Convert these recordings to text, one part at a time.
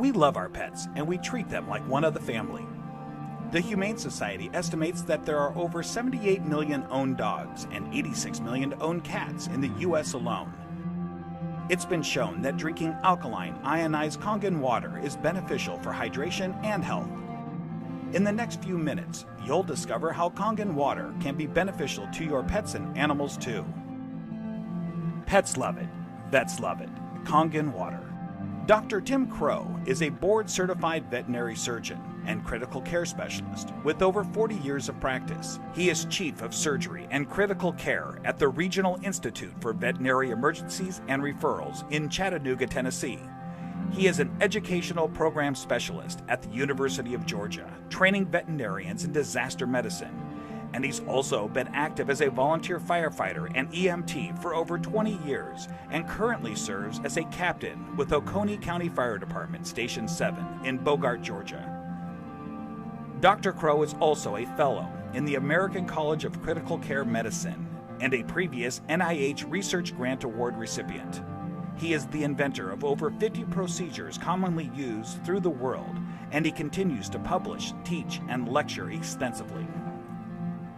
We love our pets, and we treat them like one of the family. The Humane Society estimates that there are over 78 million owned dogs and 86 million owned cats in the U.S. alone. It's been shown that drinking alkaline, ionized Kangen water is beneficial for hydration and health. In the next few minutes, you'll discover how Kangen water can be beneficial to your pets and animals too. Pets love it. Vets love it. Kangen water. Dr. Tim Crow is a board-certified veterinary surgeon and critical care specialist with over 40 years of practice. He is Chief of Surgery and Critical Care at the Regional Institute for Veterinary Emergencies and Referrals in Chattanooga, Tennessee. He is an educational program specialist at the University of Georgia, training veterinarians in disaster medicine. And he's also been active as a volunteer firefighter and EMT for over 20 years and currently serves as a captain with Oconee County Fire Department Station 7 in Bogart, Georgia. Dr. Crow is also a fellow in the American College of Critical Care Medicine and a previous NIH Research Grant Award recipient. He is the inventor of over 50 procedures commonly used through the world, and he continues to publish, teach, and lecture extensively.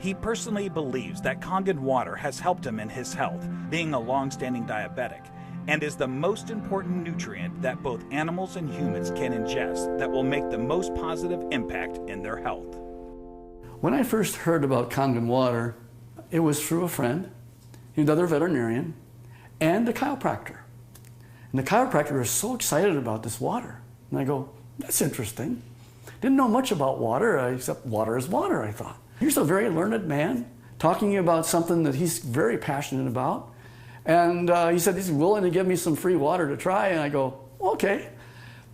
He personally believes that Kangen water has helped him in his health, being a long-standing diabetic, and is the most important nutrient that both animals and humans can ingest that will make the most positive impact in their health. When I first heard about Kangen water, it was through a friend, another veterinarian, and a chiropractor. And the chiropractor was so excited about this water. And I go, that's interesting. Didn't know much about water, except water is water, I thought. Here's a very learned man talking about something that he's very passionate about. And he said he's willing to give me some free water to try. And I go, okay,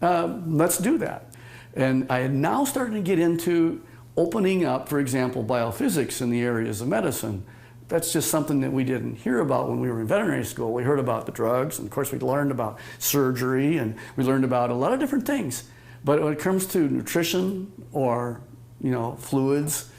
let's do that. And I had now started to get into opening up, for example, biophysics in the areas of medicine. That's just something that we didn't hear about when we were in veterinary school. We heard about the drugs, and of course we learned about surgery, and we learned about a lot of different things. But when it comes to nutrition or, fluids,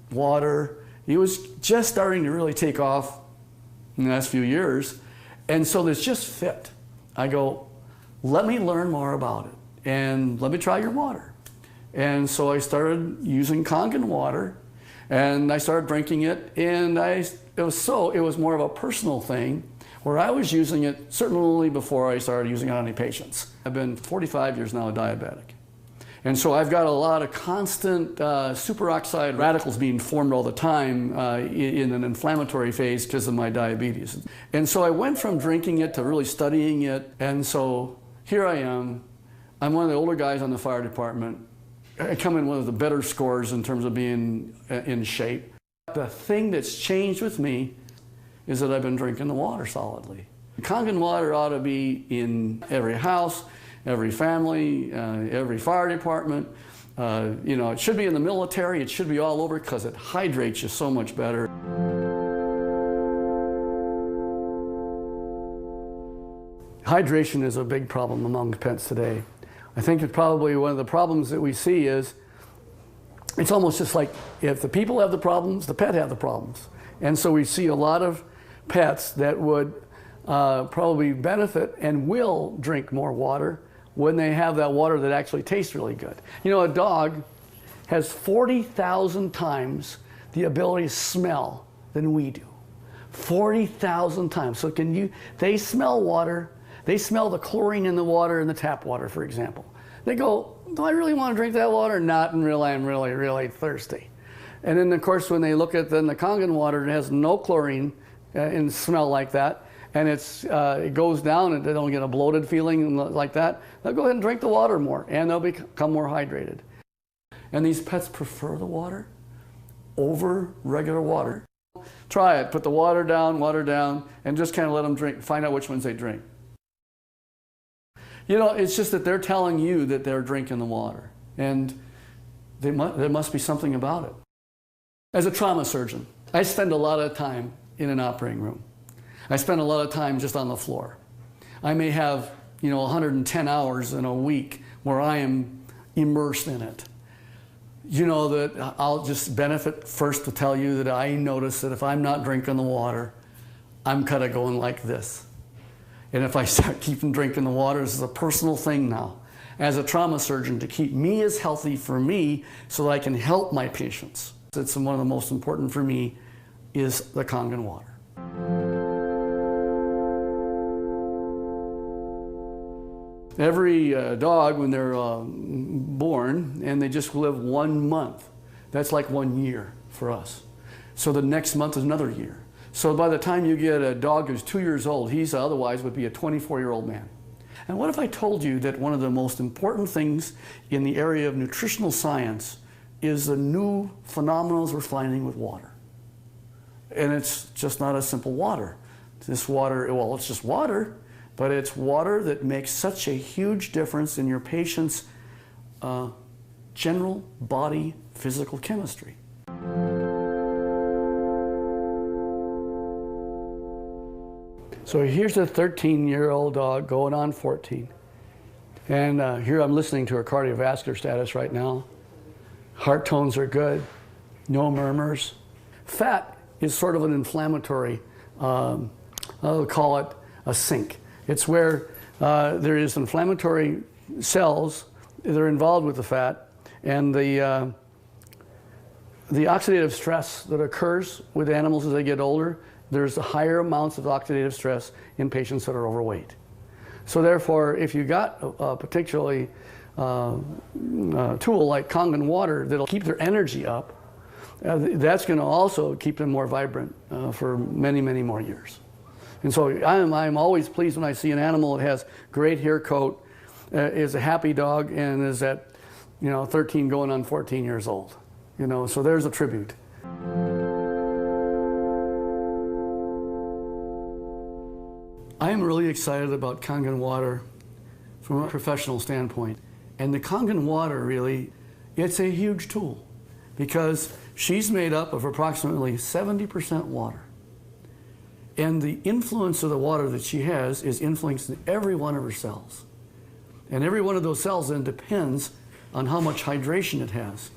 water, it was just starting to really take off in the last few years. And so this just fit. I go, let me learn more about it and let me try your water. And so I started using Kangen water and I started drinking it, and it was more of a personal thing where I was using it certainly before I started using it on any patients. I've been 45 years now a diabetic. And so I've got a lot of constant superoxide radicals being formed all the time in an inflammatory phase because of my diabetes. And so I went from drinking it to really studying it. And so here I am. I'm one of the older guys on the fire department. I come in one of the better scores in terms of being in shape. The thing that's changed with me is that I've been drinking the water solidly. Kangen water ought to be in every house, every family, every fire department. It should be in the military. It should be all over because it hydrates you so much better. Hydration is a big problem among pets today. I think that probably one of the problems that we see is it's almost just like if the people have the problems, the pet have the problems. And so we see a lot of pets that would probably benefit and will drink more water when they have that water that actually tastes really good. A dog has 40,000 times the ability to smell than we do. 40,000 times. So they smell water, they smell the chlorine in the water in the tap water, for example. They go, do I really want to drink that water? Not until I'm really, really thirsty. And then of course when they look at the Kangen water, it has no chlorine and smell like that. And it goes down and they don't get a bloated feeling like that, they'll go ahead and drink the water more and they'll become more hydrated. And these pets prefer the water over regular water. Try it, put the water down, and just kind of let them drink, find out which ones they drink. It's just that they're telling you that they're drinking the water, and there must be something about it. As a trauma surgeon, I spend a lot of time in an operating room. I spend a lot of time just on the floor. I may have, 110 hours in a week where I am immersed in it. That I'll just benefit first to tell you that I notice that if I'm not drinking the water, I'm kind of going like this. And if I start keeping drinking the water, this is a personal thing now. as a trauma surgeon to keep me as healthy for me so that I can help my patients. It's one of the most important for me is the Kangen water. Every dog, when they're born and they just live 1 month, that's like 1 year for us. So the next month is another year. So by the time you get a dog who's 2 years old, he's otherwise would be a 24-year-old man. And what if I told you that one of the most important things in the area of nutritional science is the new phenomena we're finding with water? And it's just not a simple water. This water, well, it's just water, but it's water that makes such a huge difference in your patient's general body physical chemistry. So here's a 13-year-old dog going on 14. And here I'm listening to her cardiovascular status right now. Heart tones are good, no murmurs. Fat is sort of an inflammatory, I'll call it a sink. It's where there is inflammatory cells that are involved with the fat, and the oxidative stress that occurs with animals as they get older, there's higher amounts of oxidative stress in patients that are overweight. So therefore, if you got a particularly tool like Kangen water that'll keep their energy up, that's going to also keep them more vibrant for many, many more years. And so I'm always pleased when I see an animal that has great hair coat, is a happy dog, and is at 13 going on 14 years old. So there's a tribute. I am really excited about Kangen water from a professional standpoint. And the Kangen water really, it's a huge tool because she's made up of approximately 70% water. And the influence of the water that she has is influencing every one of her cells. And every one of those cells then depends on how much hydration it has,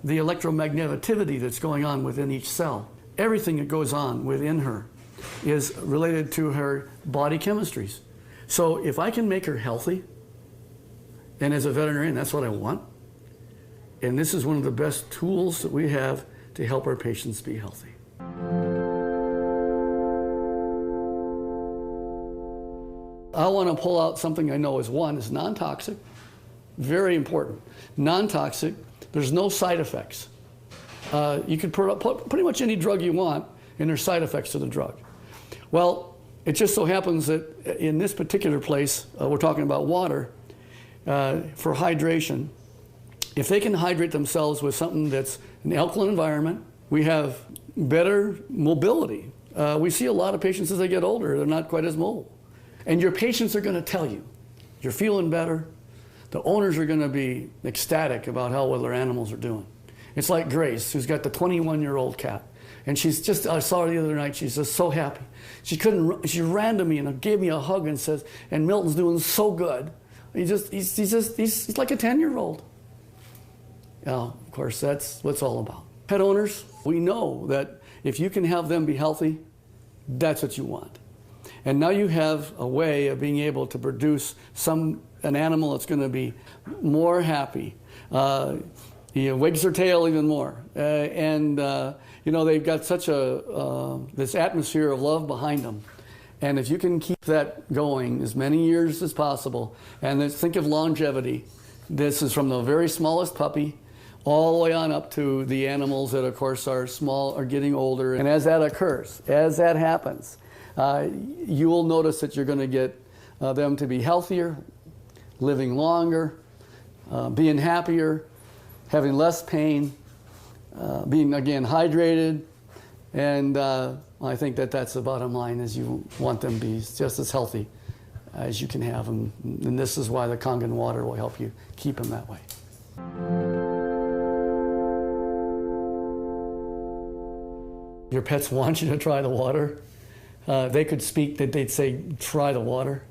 the electromagneticity that's going on within each cell. Everything that goes on within her is related to her body chemistries. So if I can make her healthy, and as a veterinarian, that's what I want, and this is one of the best tools that we have to help our patients be healthy. I want to pull out something I know is non-toxic, very important. Non-toxic, there's no side effects. You can put pretty much any drug you want, and there's side effects to the drug. Well, it just so happens that in this particular place, we're talking about water, for hydration. If they can hydrate themselves with something that's an alkaline environment, we have better mobility. We see a lot of patients as they get older, they're not quite as mobile. And your patients are going to tell you, you're feeling better. The owners are going to be ecstatic about how well their animals are doing. It's like Grace, who's got the 21-year-old cat. And she's just, I saw her the other night, she's just so happy. She ran to me and gave me a hug and says, and Milton's doing so good. He's like a 10-year-old. Of course, that's what it's all about. Pet owners, we know that if you can have them be healthy, that's what you want. And now you have a way of being able to produce an animal that's going to be more happy. He wags their tail even more. They've got such this atmosphere of love behind them. And if you can keep that going as many years as possible, and then think of longevity. This is from the very smallest puppy all the way on up to the animals that, of course, are small, are getting older. And as that occurs, as that happens, you will notice that you're going to get them to be healthier, living longer, being happier, having less pain, being, again, hydrated. And I think that that's the bottom line, is you want them to be just as healthy as you can have them. And this is why the Kangen water will help you keep them that way. Your pets want you to try the water. They could speak, that they'd say, try the water.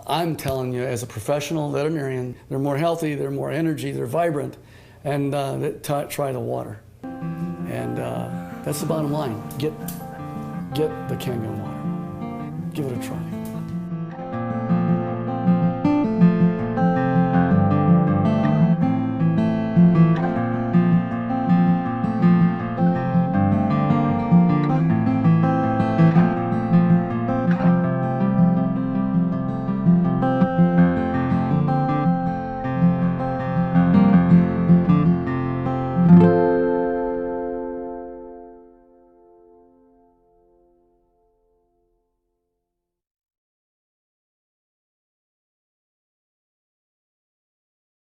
I'm telling you, as a professional veterinarian, they're more healthy, they're more energy, they're vibrant, and try the water. And that's the bottom line. Get the Kangen water. Give it a try.